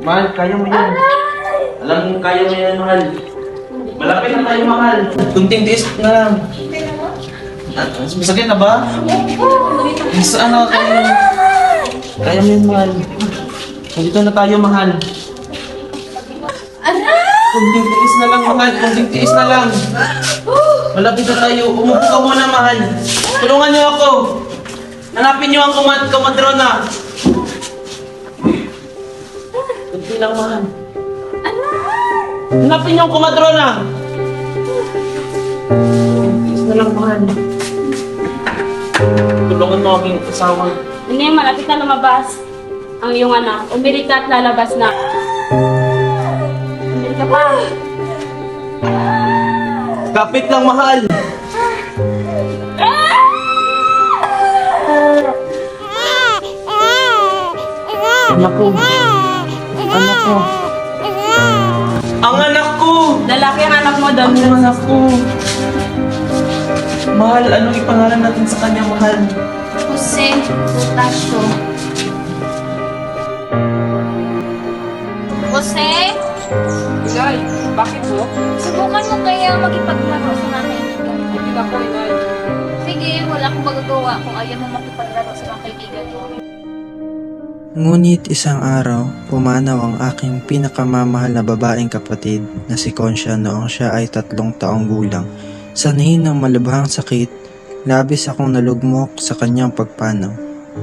Mahal, kaya mo yan. Alam mo, kaya mo yan, mahal. Malapit na tayo, mahal. Kunting tiis na lang. Masakit na ba? Saan ako kayo? Kaya mo yan, mahal. Nandito na tayo, mahal. Kunting tiis na lang, mahal. Kunting tiis na lang. Malapit na tayo. Umupo ka muna, mahal. Tulungan niyo ako. Hanapin niyo ang kumadrona. Kunti lang, mahal. Hanapin niyo ang kumadrona. Tiis na lang, mahal. Tulungan mo aking asawa. Hindi, malapit na lumabas ang iyong anak. Umiri ka at lalabas na. Umiri ka pa. Kapit lang, mahal. Anak ko. Anak ko. Ang anak ko! Lalaki ang anak mo doon. Ang anak ko. Mahal, anong ipangalan natin sa kanya, mahal? Jose Potasio. Jose? Inay, bakit po? Subukan mo kaya makipaglaro sa mga kaibigan. Hindi na po, Inay. Sige, wala akong magagawa kung ayaw mo makipaglaro sa mga kaibigan mo. Ngunit isang araw, pumanaw ang aking pinakamamahal na babaeng kapatid na si Concha noong siya ay 3 taong gulang. Sanhi ng malubhang sakit, labis akong nalugmok sa kanyang pagpanaw.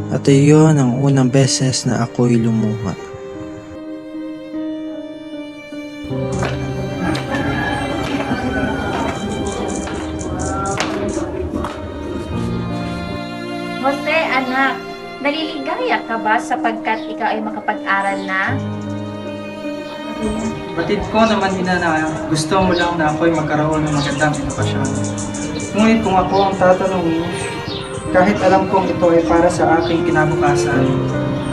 At iyon ang unang beses na ako'y lumuha. Jose, anak, naliligaya ka ba sapagkat ikaw ay makapag-aral na? Batid ko naman ina na gusto mo lang na ako'y magkaroon ng magandang edukasyon. Ngunit kung ako ang tatanungin, kahit alam kong ito ay para sa aking kinabukasan,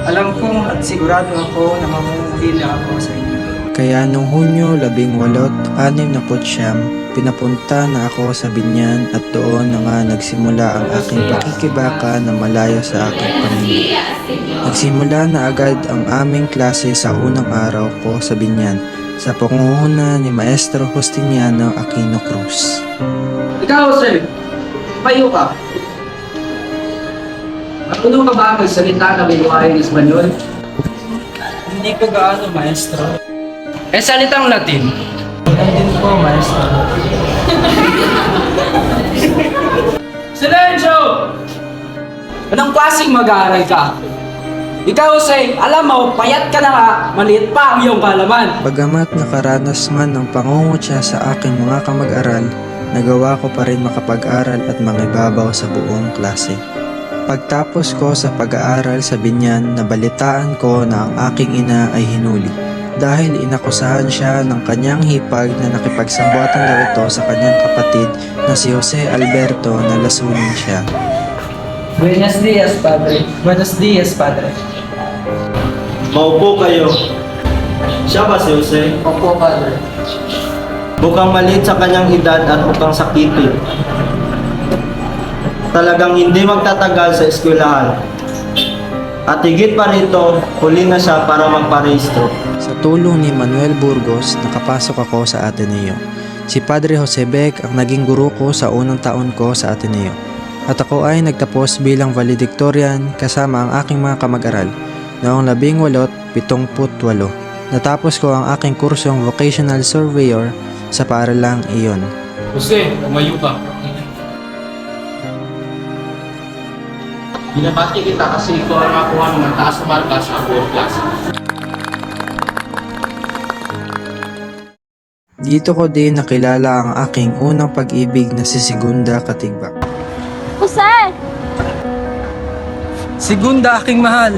alam kong at sigurado ako na mamumulila ako sa inyo. Kaya noong Hunyo 18, 69, pinapunta na ako sa Binyan at doon na nga nagsimula ang aking pakikibaka na malayo sa aking pamilya. Nagsimula na agad ang aming klase sa unang araw ko sa Binyan sa pangunguna ni Maestro Justiniano Aquino Cruz. Ikaw, sir. Payo ka. Marunong ka ba magsalita ng lingwaheng Espanyol? Hindi ko gaano, maestro. Salitang Latin. Yan din po, maestro. Silencio! Anong klaseng mag-aaral ka? Ikaw, Jose, alam mo, payat ka na nga, maliit pa ang iyong kalaman. Bagamat nakaranas man ng pangungutya sa aking mga kamag-aral, nagawa ko pa rin makapag-aral at mangibabaw sa buong klase. Pagtapos ko sa pag-aaral sa Binyan, nabalitaan ko na ang aking ina ay hinuli dahil inakusahan siya ng kanyang hipag na nakipagsambuatan daw ito sa kanyang kapatid na si Jose Alberto na lasunin siya. Buenos dias, padre. Buenos dias, padre. Maupo kayo. Siya ba si Jose? Opo, padre. Mukhang maliit sa kanyang edad at mukhang sakitin. Talagang hindi magtatagal sa eskwelahan. At higit pa rito, huli na siya para magparehistro. Sa tulong ni Manuel Burgos, nakapasok ako sa Ateneo. Si Padre Jose Beck ang naging guro ko sa unang taon ko sa Ateneo. At ako ay nagtapos bilang valedictorian kasama ang aking mga kamag-aral noong 1878. Natapos ko ang aking kursong vocational surveyor sa paaralang iyon. Jose, umayo ka. Binabati kita kasi ikaw ang nakakuha ng mataas na marka sa buong klase. Dito ko din nakilala ang aking unang pag-ibig na si Segunda Katigbak. Jose! Segunda, aking mahal.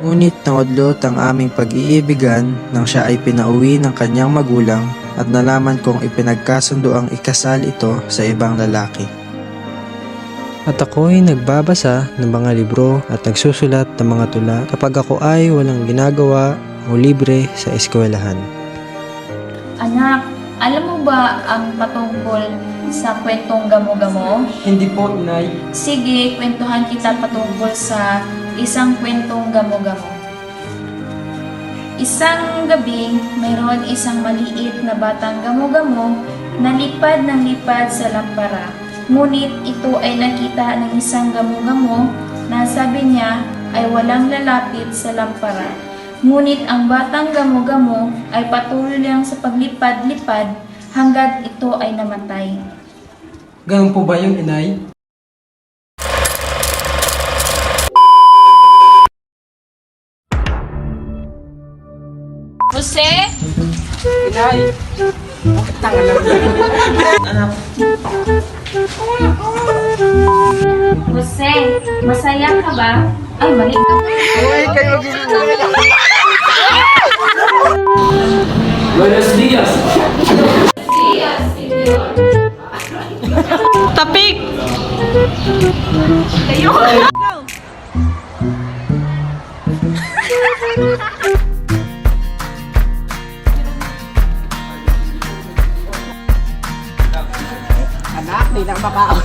Ngunit naudlot ang aming pag-iibigan nang siya ay pinauwi ng kanyang magulang at nalaman kong ipinagkasundo ang ikasal ito sa ibang lalaki. At ako'y nagbabasa ng mga libro at nagsusulat ng mga tula kapag ako ay walang ginagawa o libre sa eskwelahan. Anak, alam mo ba ang patungkol sa kwentong gamo-gamo? Hindi po, Inay. Sige, kwentuhan kita patungkol sa isang kwentong gamo-gamo. Isang gabi, mayroon isang maliit na batang gamo-gamo na lipad ng lipad sa lampara. Ngunit ito ay nakita ng isang gamo-gamo na sabi niya ay walang lalapit sa lampara. Ngunit ang batang gamo-gamo ay patuloy lang sa paglipad-lipad hanggat ito ay namatay. Ganun po ba yun, Inay? Jose? Inay! Bakit tanga lang Anak, Jose, masaya ka ba? Ay, mali ka. Buenos dias! Tapik! Anak, di na makao.